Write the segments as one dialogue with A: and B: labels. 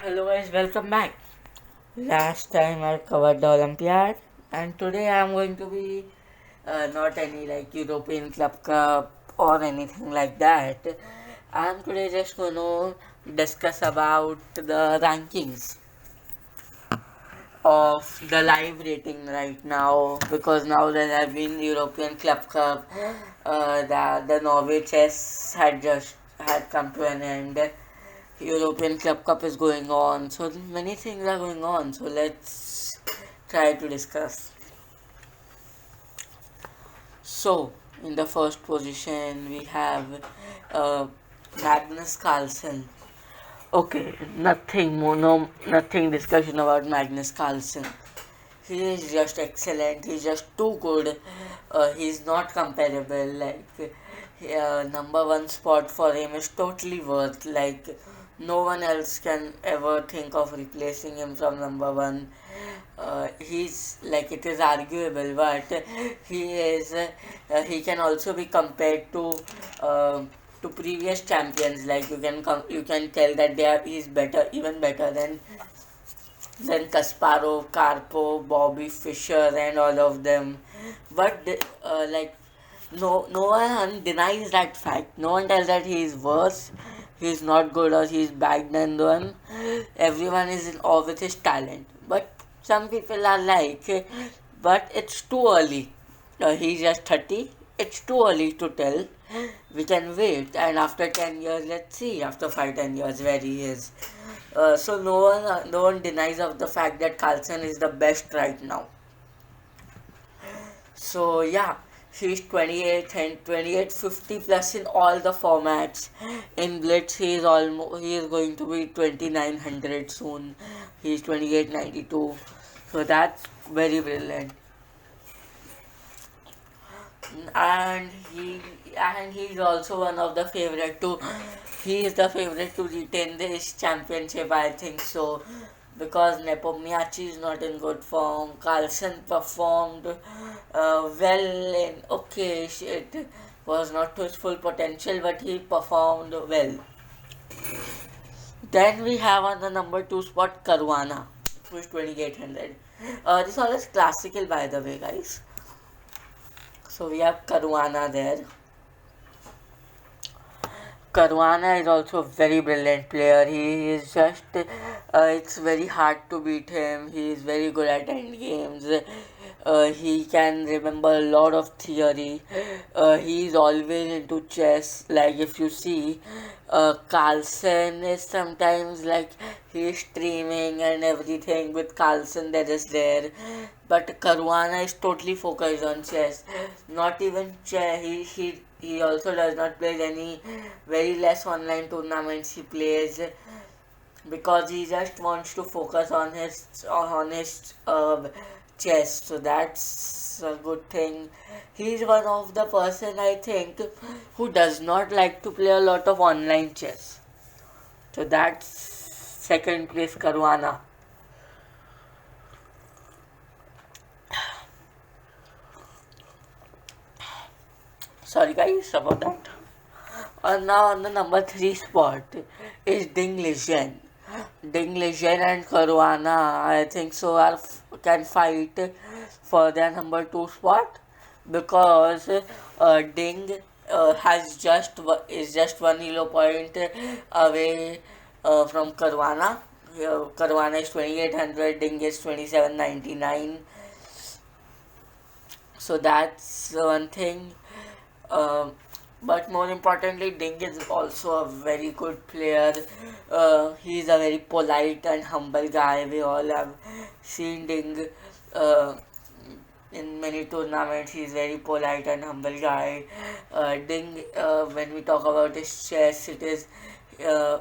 A: Hello guys, welcome back. Last time I covered the Olympiad, and today I'm going to be not any like European Club Cup or anything like that. I'm today just going to discuss about the rankings of the live rating right now, because now there have been European Club Cup, the Norway chess had just had come to an end. European Club Cup is going on, so many things are going on. So let's try to discuss. So in the first position we have uh, Magnus Carlsen. Okay, nothing more, no, nothing discussion about Magnus Carlsen. He is just excellent. He's just too good. He's not comparable. Like number one spot for him is totally worth. Like no one else can ever think of replacing him from number one. He's like it is arguable, but he is. He can also be compared uh, to previous champions. Like you can tell that he's better, even better than Kasparov, Karpov, Bobby Fischer, and all of them. But like no one denies that fact. No one tells that he is worse, he is not good, or he is bad than one. Everyone is in awe with his talent. But some people are like, but it's too early. He's just 30. It's too early to tell. We can wait, and after 10 years, let's see. After 5 10 years, where he is. So no one denies of the fact that Carlsen is the best right now. So yeah, he's 28 and 2850 plus in all the formats. In Blitz, he is going to be 2900 soon. He's 2892. So that's very brilliant. and he and he's also one of the favorite to he is the favorite to retain this championship, I think so, because Nepomniachtchi is not in good form. Carlsen performed well in okay, it was not to his full potential, but he performed well. Then we have on the number two spot Caruana, who is 2800. This all is classical, by the way, guys. So we have Caruana there. Caruana is also a very brilliant player. He is just, it's very hard to beat him. He is very good at end games. He can remember a lot of theory. He is always into chess. Like if you see, Carlsen is sometimes like he is streaming and everything with Carlsen that is there. But Caruana is totally focused on chess. Not even chess. He also does not play any very less online tournaments. He plays because he just wants to focus on his chess. So that's a good thing. He's one of the person, I think, who does not like to play a lot of online chess. So that's second place Caruana. Sorry guys about that. And now on the number three spot is Ding Lijian. Ding Lijian and Caruana, I think so, can fight for their number two spot, because Ding is just one elo point away from Caruana. Caruana is 2800, Ding is 2799. So that's one thing. Um, but more importantly, Ding is also a very good player. He's a very polite and humble guy. We all have seen Ding uh, in many tournaments. He's very polite and humble guy. Ding, when we talk about his chess, it is uh,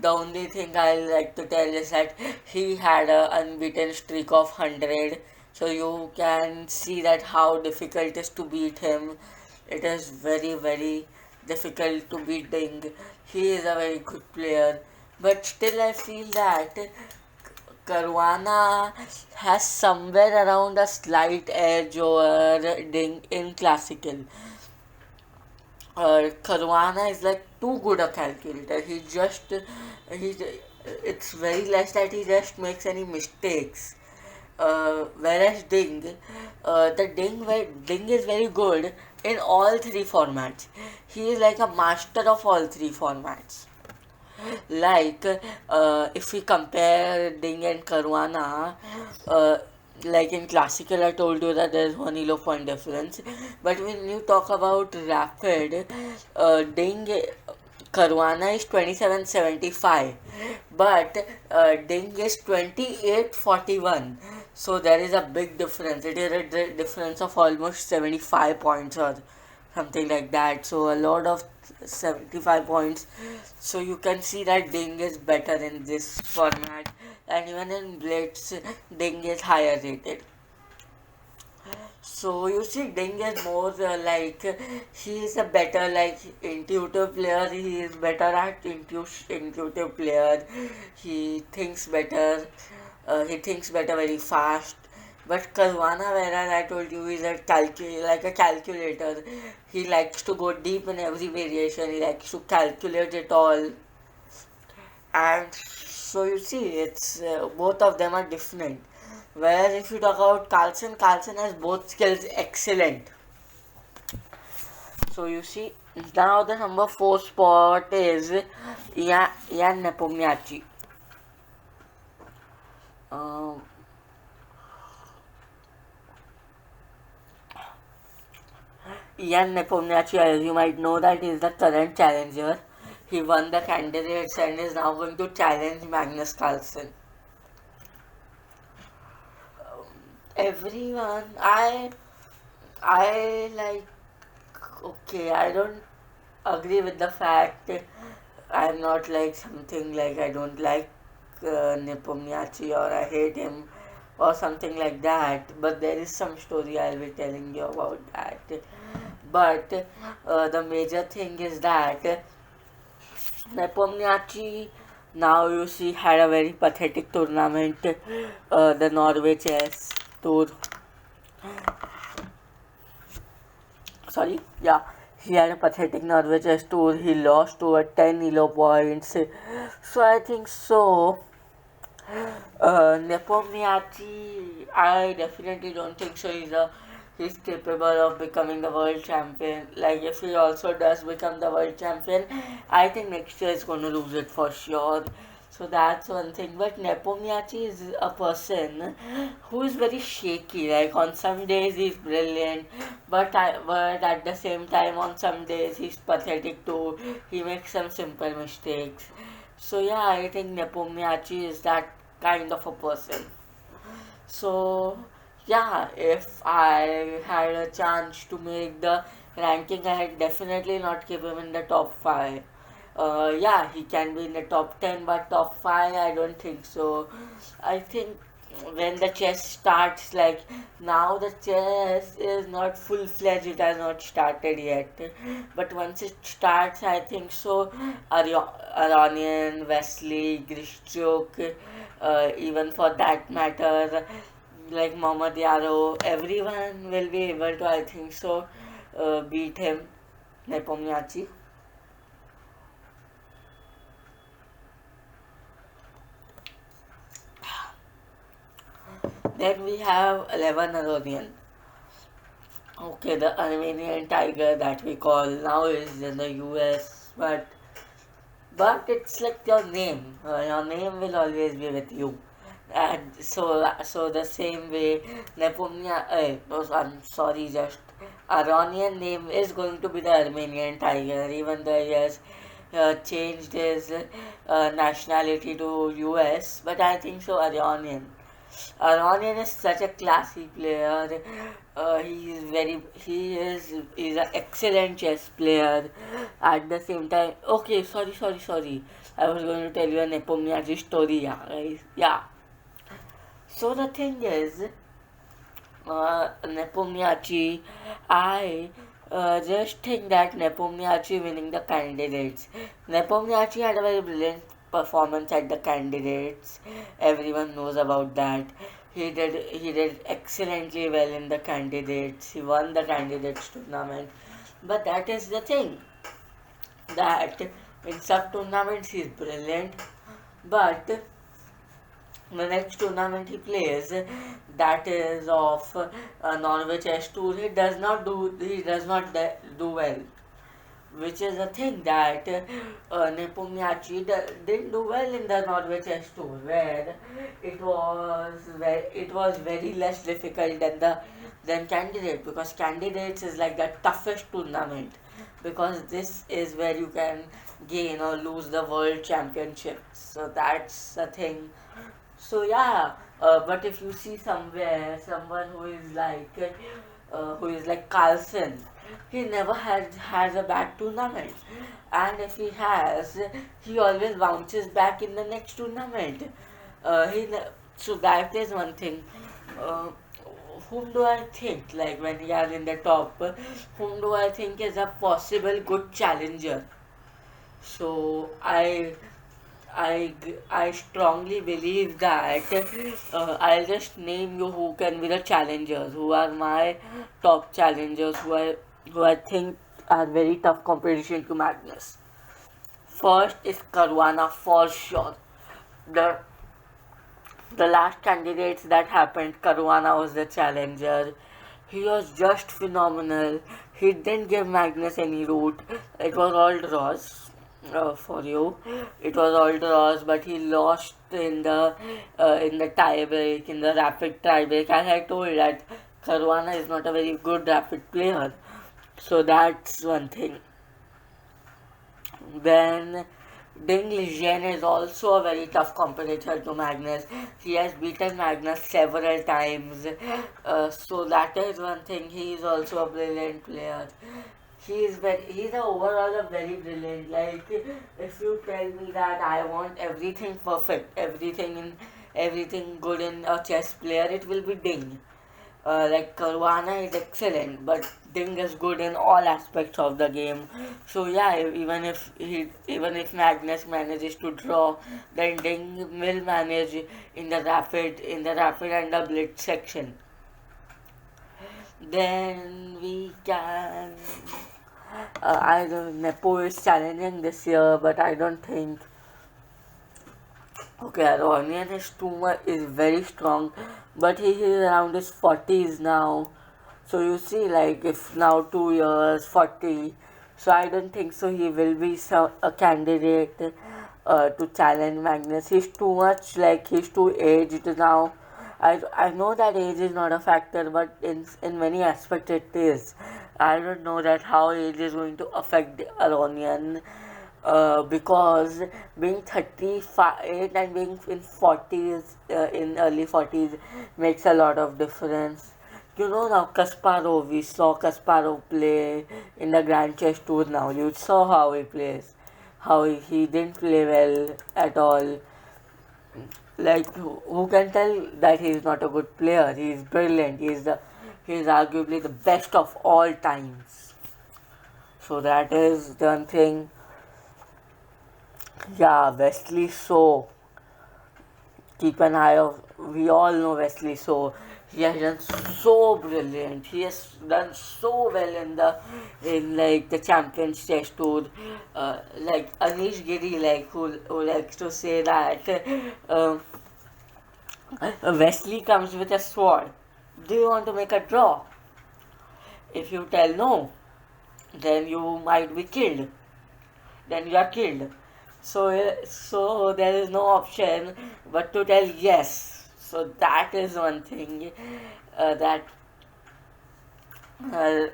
A: the only thing I like to tell is that he had a unbeaten streak of 100. So you can see that how difficult it is to beat him. It is very difficult to beat Ding. He is a very good player, but still I feel that Caruana has somewhere around a slight edge over Ding in classical. Caruana is like too good a calculator. He it's very less that he just makes any mistakes. Whereas Ding is very good in all three formats. He is like a master of all three formats. Like, if we compare Ding and Caruana, uh, like in classical, I told you that there's one elo point difference. But when you talk about rapid, Ding Caruana is 2775, but Ding is 2841. So there is a big difference. It is a difference of almost 75 points or something like that. So a lot of 75 points. So you can see that Ding is better in this format, and even in Blitz, Ding is higher rated. So you see, Ding is more he is a better intuitive player. He is better at intuitive player. He thinks better. He thinks better very fast. But Caruana, whereas I told you, is like a calculator. He likes to go deep in every variation. He likes to calculate it all. And so you see, it's both of them are different. Whereas if you talk about Carlsen, Carlsen has both skills excellent. So you see, now the number 4 spot is Ian Nepomniachtchi. Um, Ian Nepomniachtchi, as you might know, that is the current challenger. He won the candidates and is now going to challenge Magnus Carlsen. Everyone, I like, okay, I don't agree with the fact. I'm not like something like I don't like Nepomniachtchi or I hate him or something like that. But there is some story I'll be telling you about that. But the major thing is that Nepomniachtchi, now you see, had a very pathetic tournament, the Norway Chess Tour. Sorry, yeah, he had a pathetic Norway Chess Tour. He lost over 10 elo points. So I think so. Nepomniachtchi, I definitely don't think so. He's capable of becoming the world champion. Like if he also does become the world champion, I think next year is going to lose it for sure. So that's one thing. But Nepomniachtchi is a person who is very shaky. Like on some days he's brilliant, but at the same time on some days he's pathetic too. He makes some simple mistakes. So yeah, I think Nepomniachtchi is that kind of a person. So yeah, if I had a chance to make the ranking, I had definitely not keep him in the top 5. Yeah, he can be in the top 10, but top 5, I don't think so. I think when the chess starts, like now the chess is not full fledged, it has not started yet. But once it starts, I think so. Aronian, Wesley, Grishchuk, even for that matter, like Mohammad Yaro, everyone will be able to, I think so, beat him, Nepomniachtchi. Then we have 11 Aronian. Okay, the Armenian tiger that we call now is in the US, but it's like your name will always be with you. And so the same way, I'm sorry, just Aronian name is going to be the Armenian tiger, even though he has changed his nationality to US, but I think so Aronian. Aronian is such a classy player. He's an excellent chess player. At the same time, okay, sorry. I was going to tell you a Nepomniachtchi story, yeah, guys. Yeah. So the thing is, Nepomniachtchi, I just think that Nepomniachtchi winning the candidates. Nepomniachtchi had a very brilliant performance at the candidates. Everyone knows about that. He did excellently well in the candidates. He won the candidates tournament. But that is the thing that in sub tournaments he's brilliant, But the next tournament he plays, that is of Norway Chess Tour, he does not do well, which is a thing that Nepomniachtchi didn't do well in the Norway Chess Tour, where it was very less difficult than candidate, because candidates is like the toughest tournament, because this is where you can gain or lose the world championship. So that's the thing. So yeah, but if you see somewhere someone who is like Carlsen, he never has a bad tournament, and if he has, he always bounces back in the next tournament. So that is one thing. Uh, whom do I think, like when he are in the top? Whom do I think is a possible good challenger? So I strongly believe that I'll just name you who can be the challengers, who are my top challengers, who I think are very tough competition to Magnus. First is Caruana for sure. The the last candidates that happened, Caruana was the challenger. He was just phenomenal. He didn't give Magnus any route. It was all draws for you. It was all draws, but he lost in the tie break, in the rapid tie break. As I told that Caruana is not a very good rapid player, so that's one thing. Then Ding Lijian is also a very tough competitor to Magnus. He has beaten Magnus several times. So that is one thing. He is also a brilliant player. He's overall a very brilliant. Like, if you tell me that I want everything perfect, everything good in a chess player, it will be Ding. Like Caruana is excellent, but Ding is good in all aspects of the game. So yeah, even if Magnus manages to draw, then Ding will manage in the rapid and the blitz section. Then we can. I don't. Nepo is challenging this year, but I don't think. Okay, Aronian is too much is very strong, but he is around his 40s now. So you see, like if now 2 years, 40. So I don't think so. He will be a candidate to challenge Magnus. He's too much like he's too aged now. I know that age is not a factor, but in many aspects it is. I don't know that how age is going to affect the Aronian, because being 38 and being in 40s, in early 40s, makes a lot of difference. You know, now Kasparov, we saw Kasparov play in the Grand Chess Tour now. You saw how he plays, how he didn't play well at all. Like, who can tell that he is not a good player? He is brilliant. He is arguably the best of all times. So that is one thing. Yeah, Wesley So. Keep an eye of. We all know Wesley So. He has done so brilliant. He has done so well in like the Champions Chess Tour. Like Anish Giri, like who likes to say that Wesley comes with a sword. Do you want to make a draw? If you tell no, then you might be killed. Then you are killed. So there is no option but to tell yes. So that is one thing that uh,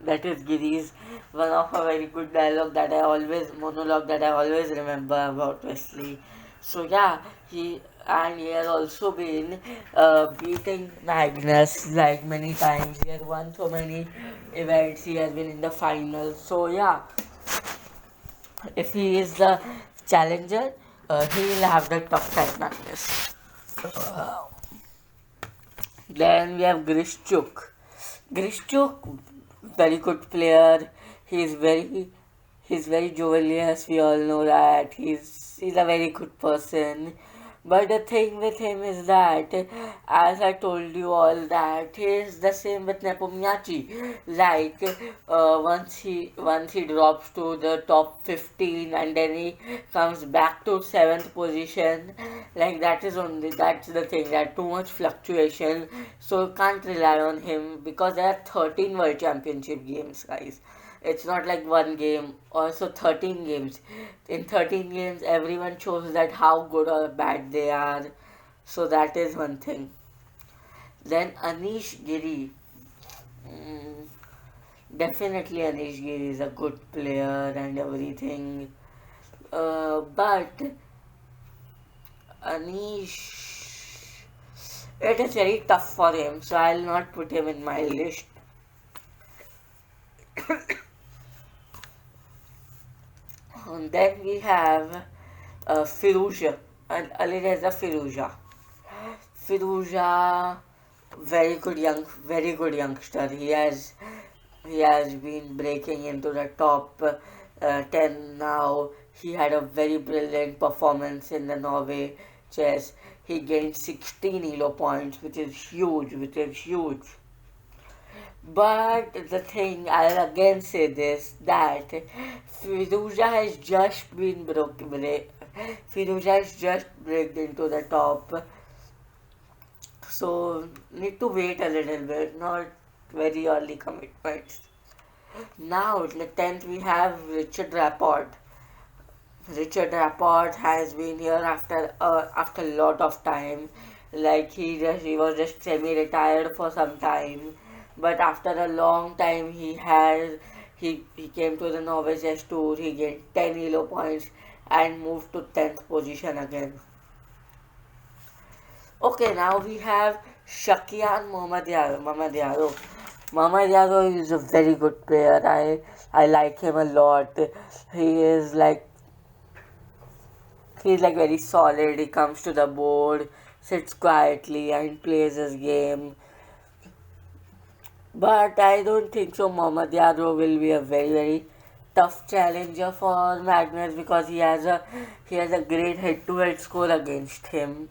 A: that is Giri's one of a very good monologue that I always remember about Wesley. So yeah, he has also been beating Magnus like many times. He has won so many events. He has been in the finals. So yeah, if he is the challenger, he will have the tough time Magnus. Then we have Grishchuk. Grishchuk, very good player. He's very he's very jovial. We all know that he's a very good person. But the thing with him is that, as I told you all, that he is the same with Nepomniachtchi. Like once he drops to the top 15 and then he comes back to seventh position. Like that's the thing, that too much fluctuation. So can't rely on him because there are 13 World Championship games, guys. It's not like one game, also 13 games. In 13 games, everyone shows that how good or bad they are. So that is one thing. Then Anish Giri. Mm, definitely Anish Giri is a good player and everything. But Anish, it is very tough for him, so I'll not put him in my list. And then we have Firuja and Alireza Firuja. Firuja, very good youngster. He has been breaking into the top 10 now. He had a very brilliant performance in the Norway chess. He gained 16 elo points, which is huge. But the thing, I'll again say this, that Firuza has just been Firuza has just breaked into the top, so need to wait a little bit, not very early commitments. Now, at the 10th, we have Richard Rapport. Richard Rapport has been here after a lot of time. Like he was just semi-retired for some time, but after a long time he came to the Norway Chess Tour. He gained 10 elo points and moved to 10th position again. Okay, now we have Shakian Mohammad Yaro. Mohammad Yaro is a very good player. I like him a lot. He is like he's like very solid. He comes to the board, sits quietly, and plays his game. But I don't think so. Mohammad Yadav will be a very tough challenger for Magnus because he has a great head-to-head score against him.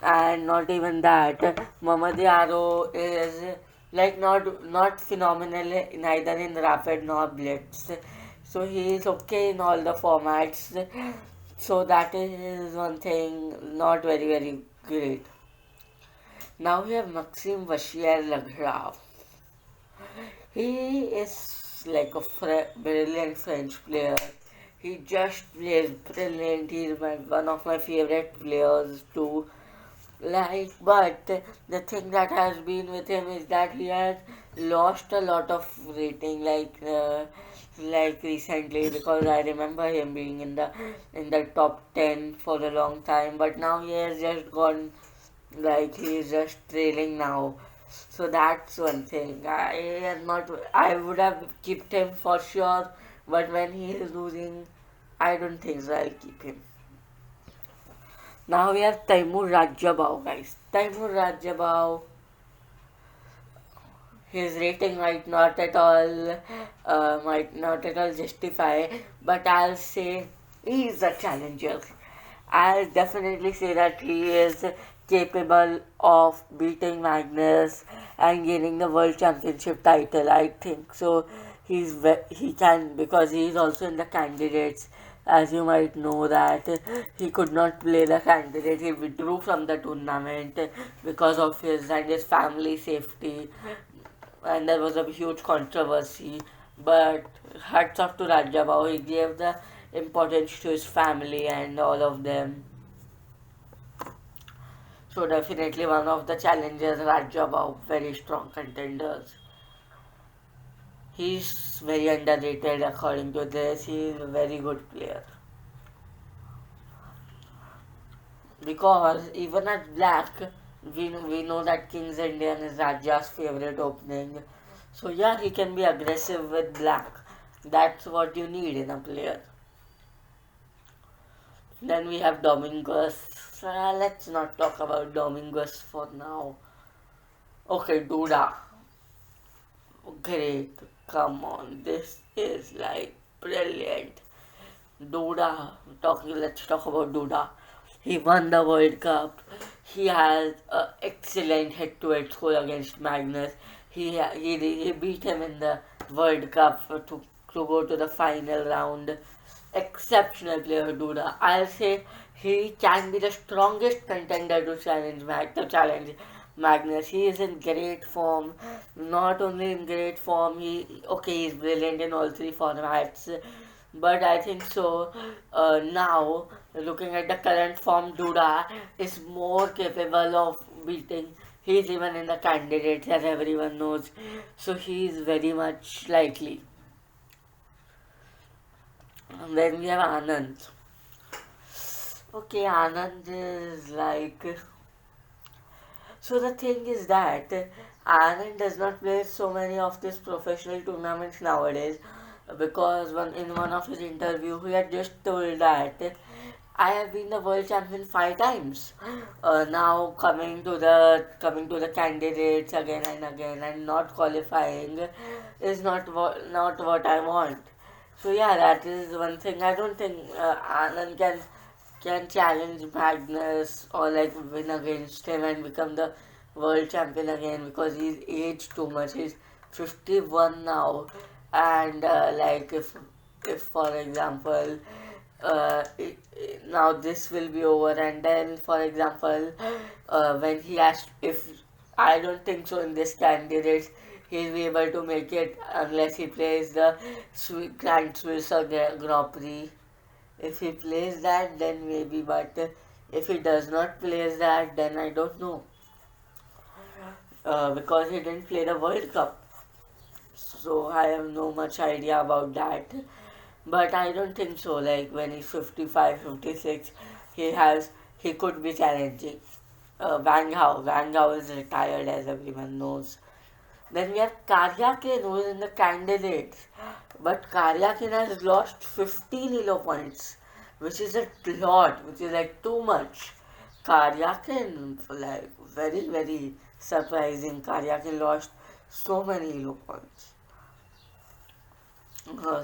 A: And not even that, Mohammad Yadav is like not phenomenal neither in rapid nor blitz. So he is okay in all the formats. So that is one thing not very great. Now we have Maxim Vashier Lagrave. He is like a brilliant French player. He just plays brilliant. He's one of my favorite players too. Like, but the thing that has been with him is that he has lost a lot of rating, like recently, because I remember him being in the top 10 for a long time, but now he has just gone, like he is just trailing now. So that's one thing. I would have kept him for sure, but when he is losing, I don't think so. I'll keep him. Now we have Taimur Rajabao, guys. Taimur Rajabao, his rating might not at all justify, but I'll say he is a challenger. I'll definitely say that he is capable of beating Magnus and gaining the world championship title. I think so. He can, because he is also in the candidates. As you might know that he could not play the candidate. He withdrew from the tournament because of his family safety, and there was a huge controversy. But hats off to Rajabao. He gave the importance to his family and all of them. So definitely one of the challengers, Rajabao, very strong contenders. He's very underrated according to this. He's a very good player. Because even at black, we know that King's Indian is Raja's favorite opening. So yeah, he can be aggressive with black. That's what you need in a player. Then we have Domingos. Let's not talk about Domingos for now. Okay, Duda. Great. Come on. This is like brilliant. Duda. Let's talk about Duda. He won the World Cup. He has an excellent head-to-head score against Magnus. He beat him in the World Cup to go to the final round. Exceptional player, Duda. I'll say he can be the strongest contender to challenge Magnus. He is in great form. Not only in great form, he's brilliant in all three formats. But I think so. Now, looking at the current form, Duda is more capable of beating. He's even in the candidates, as everyone knows. So he is very much likely. And then we have Anand. Okay, Anand is like. So the thing is that Anand does not play so many of these professional tournaments nowadays because in one of his interview he had just told that I have been the world champion 5 times. Now coming to the candidates again and again and not qualifying is not what I want. So yeah, that is one thing. I don't think Anand can challenge Magnus or like win against him and become the world champion again because he's aged too much. He's 51 now, and like if for example now this will be over and then for example when he has if I don't think so in this candidate he'll be able to make it unless he plays the Grand Swiss or Grand Prix. If he plays that, then maybe, but if he does not play that, then I don't know. Because he didn't play the World Cup. So I have no much idea about that. But I don't think so. Like when he's 55, 56, he could be challenging. Van Gaal is retired as everyone knows. Then we have Karyakin who is in the candidates. But Karyakin has lost 15 elo points, which is a lot, which is like too much. Karyakin, like very, very surprising. Karyakin lost so many elo points.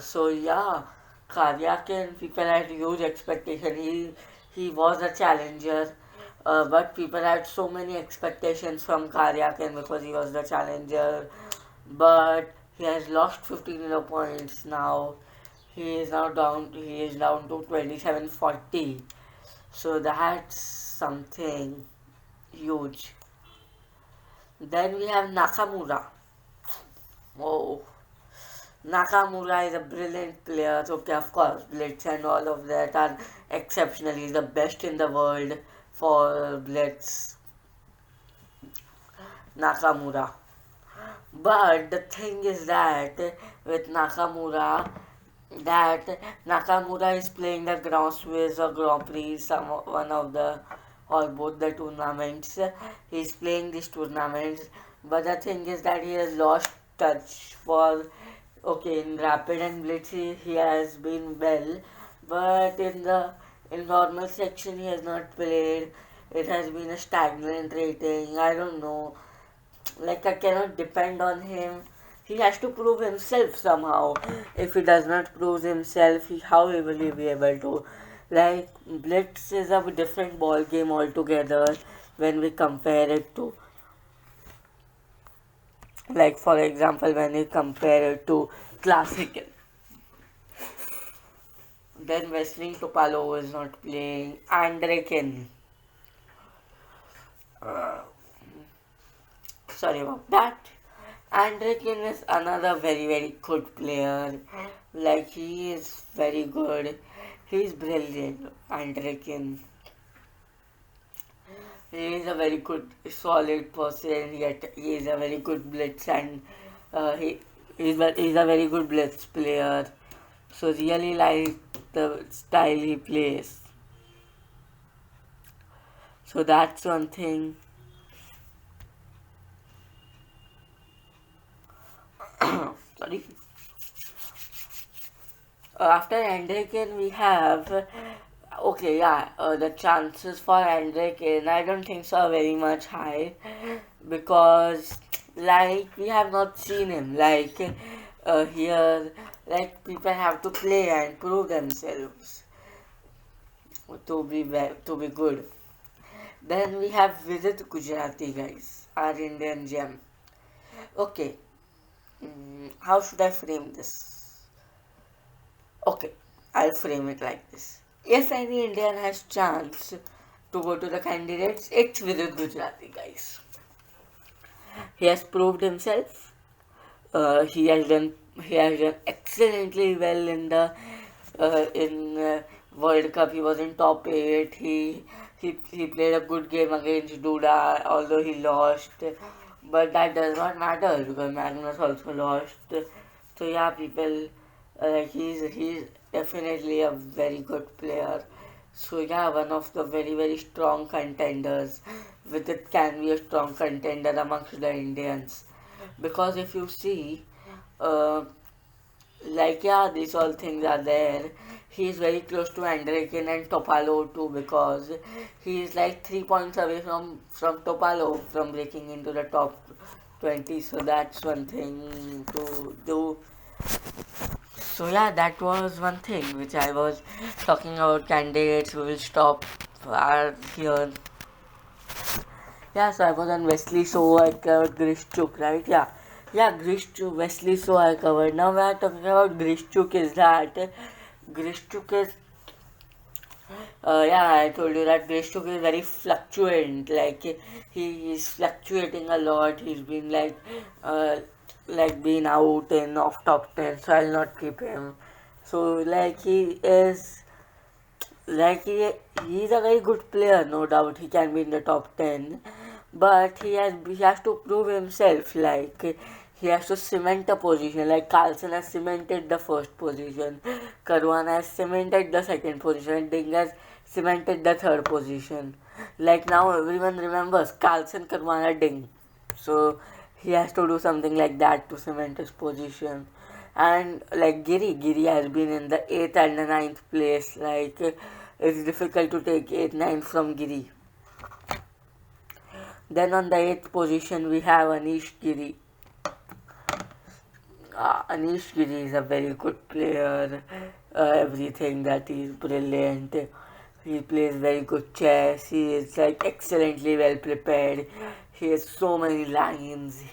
A: So yeah, Karyakin, people had huge expectation. He was a challenger, but people had so many expectations from Karyakin because he was the challenger. But he has lost 15 points now. He is down to 2740. So that's something huge. Then we have Nakamura. Oh, Nakamura is a brilliant player. Okay, of course, Blitz and all of that are exceptional. He's the best in the world for Blitz. Nakamura. But the thing is that with Nakamura is playing the Grand Swiss or Grand Prix, one of the or both the tournaments. He's playing these tournaments, but the thing is that he has lost touch for. Okay, in Rapid and Blitz he has been well, but in normal section he has not played. It has been a stagnant rating. I don't know, like I cannot depend on him. He has to prove himself somehow. If he does not prove himself, how will he be able to? Like Blitz is a different ball game altogether when we compare it to, like for example, when we compare it to classical. Then Wesley Topalov is not playing. Andrekin. Uh, Sorry about that. Andrekin is another very very good player. Like he is very good. He is brilliant. Andrekin. He is a very good, solid person. Yet he is a very good blitz and he's a very good blitz player. So really like the style he plays. So that's one thing. Sorry. After Andrekin we have okay, yeah, the chances for Andrekin I don't think so are very much high because like we have not seen him like here like people have to play and prove themselves. to be good. Then we have Vidit Gujarati, guys, our Indian gem. Okay, how should I frame this? Okay, I'll frame it like this. If any Indian has chance to go to the candidates, it's Vidit Gujarati, guys. He has proved himself. He has done excellently well in the World Cup. He was in top eight. He played a good game against Duda, although he lost. But that does not matter because Magnus also lost. So yeah, people, he's definitely a very good player. So yeah, one of the very strong contenders. With it can be a strong contender amongst the Indians, because if you see, uh, like yeah, these all things are there. He is very close to Andrekin and Topalo too, because he is like 3 points away from Topalo from breaking into the top 20. So that's one thing to do. So yeah, that was one thing which I was talking about candidates. We will stop here. Yeah, so I was on Wesley, so I covered Grishchuk, right? Yeah, Grishchuk, Wesley, so I covered. Now we are talking about Grishchuk is that Grishchuk is, yeah, I told you that Grishchuk is very fluctuant. Like he is fluctuating a lot. He's been like being out in off top 10, so I'll not keep him. So like he is like he's a very good player, no doubt. He can be in the top 10, but he has to prove himself. Like he has to cement a position. Like Carlson has cemented the first position, Karwan has cemented the second position, and Ding has cemented the third position. Like now everyone remembers Carlson, Karwan, Ding. So he has to do something like that to cement his position. And like Giri has been in the 8th and the ninth place. Like it's difficult to take 8th, 9th from Giri. Then on the 8th position we have Anish Giri. Anish Giri is a very good player. Everything that he is brilliant. He plays very good chess. He is like excellently well prepared. He has so many lines.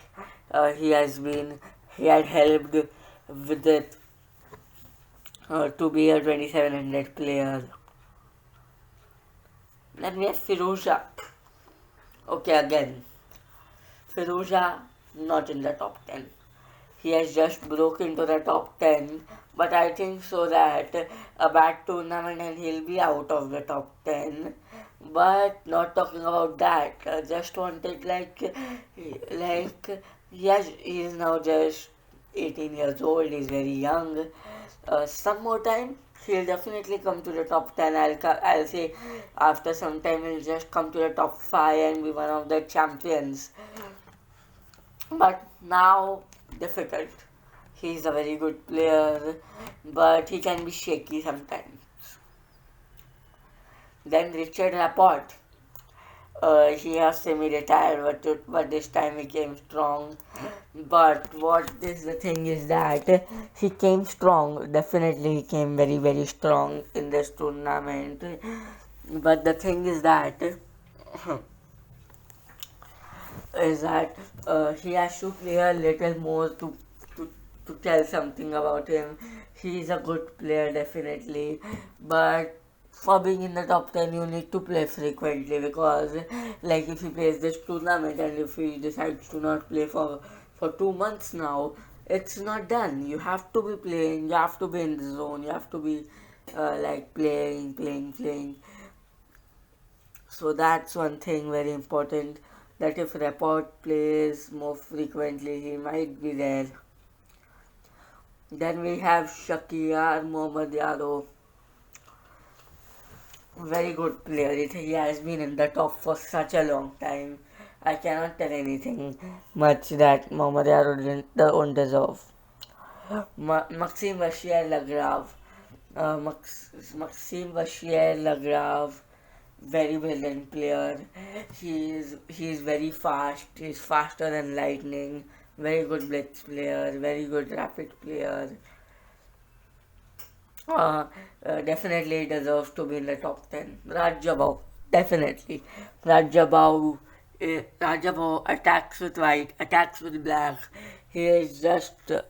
A: He had helped with it to be a 2700 player. Then we have Firouzja. Okay, again, Firouzja not in the top 10. He has just broke into the top 10, but I think so that a bad tournament and he'll be out of the top 10. But not talking about that, just wanted like he is now just 18 years old. He's very young. Some more time, he'll definitely come to the top 10. I'll say after some time he'll just come to the top 5 and be one of the champions. But now, difficult. He's a very good player, but he can be shaky sometimes. Then Richard Laporte. He has semi-retired, but this time he came strong. But what is the thing is that he came strong. Definitely, he came very strong in this tournament. But the thing is that he has to play a little more to tell something about him. He is a good player, definitely, but for being in the top 10 you need to play frequently, because like if he plays this tournament and if he decides to not play for 2 months now, it's not done. You have to be playing, you have to be in the zone, you have to be like playing. So that's one thing very important, that if Laporte plays more frequently he might be there. Then we have Shakir Mohammad Yadav. Very good player. He has been in the top for such a long time. I cannot tell anything much that Mohammad Yadav don't deserve. Maxime Vachier-Lagrave. Maxime Vachier-Lagrave, very brilliant player. He is very fast. He's faster than lightning. Very good blitz player. Very good rapid player. Uh, Definitely deserves to be in the top 10. Rajabau, definitely. Rajabau, Rajabau attacks with white, attacks with black. He's just a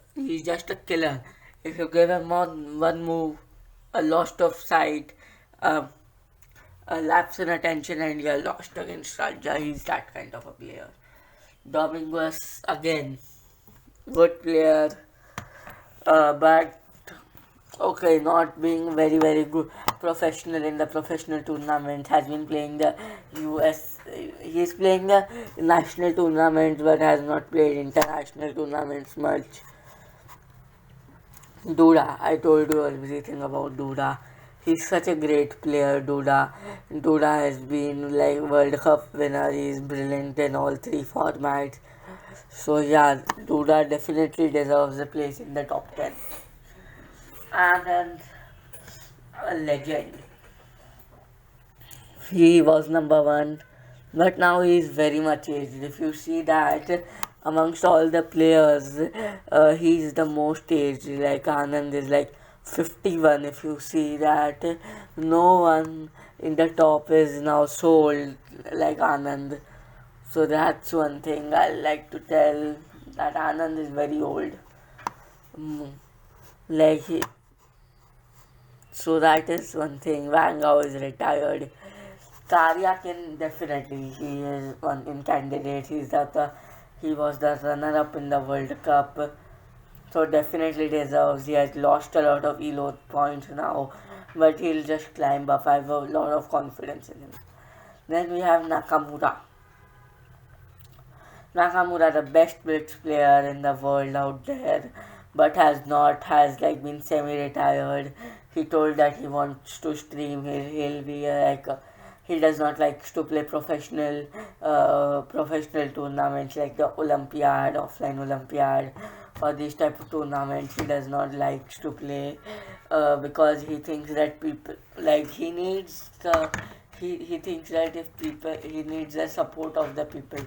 A: killer. If you give him one move, a lost of sight, um, a lapse in attention, and you're lost against Raja, he's that kind of a player. Dominguez, again, good player, but okay, not being very good professional in the professional tournament, has been playing the US. He's playing the national tournaments but has not played international tournaments much. Duda, I told you everything about Duda. He's such a great player, Duda. Duda has been like World Cup winner. He's brilliant in all three formats. So yeah, Duda definitely deserves a place in the top 10. And then a legend. He was number one, but now he is very much aged. If you see that amongst all the players, he is the most aged. Like Anand is like 51. If you see that, no one in the top is now so old like Anand. So that's one thing I like to tell, that Anand is very old. Mm, Like he, so that is one thing. Wangao is retired. Karyakin, definitely he is one in candidate. He was the runner up in the World Cup, so definitely deserves. He has lost a lot of elo points now, but he'll just climb up. I have a lot of confidence in him. Then we have Nakamura. Nakamura, the best blitz player in the world out there, but has like been semi-retired. He told that he wants to stream. He'll be he does not like to play professional tournaments like the Olympiad, offline Olympiad, or these type of tournaments. He does not like to play because he thinks that people like he thinks that if people he needs the support of the people,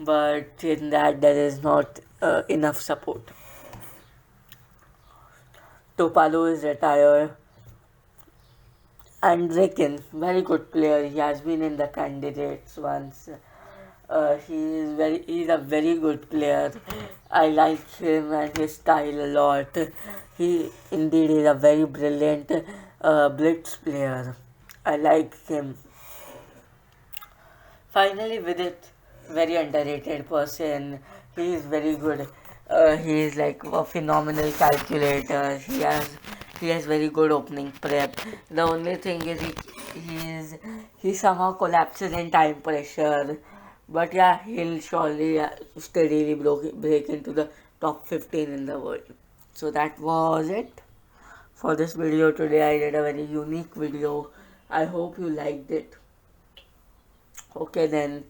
A: but in that there is not enough support. Topalo is retired. Andrekin, very good player. He has been in the candidates once. He's a very good player. I like him and his style a lot. He indeed is a very brilliant blitz player. I like him. Finally, with it, very underrated person. He is very good. He is like a phenomenal calculator. He has very good opening prep. The only thing is he somehow collapses in time pressure. But yeah, he'll surely steadily break into the top 15 in the world. So that was it for this video today. I did a very unique video. I hope you liked it. Okay then,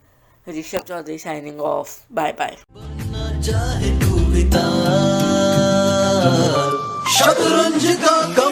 A: Rishabh Chaudhary signing off. Bye bye.
B: शतरंज का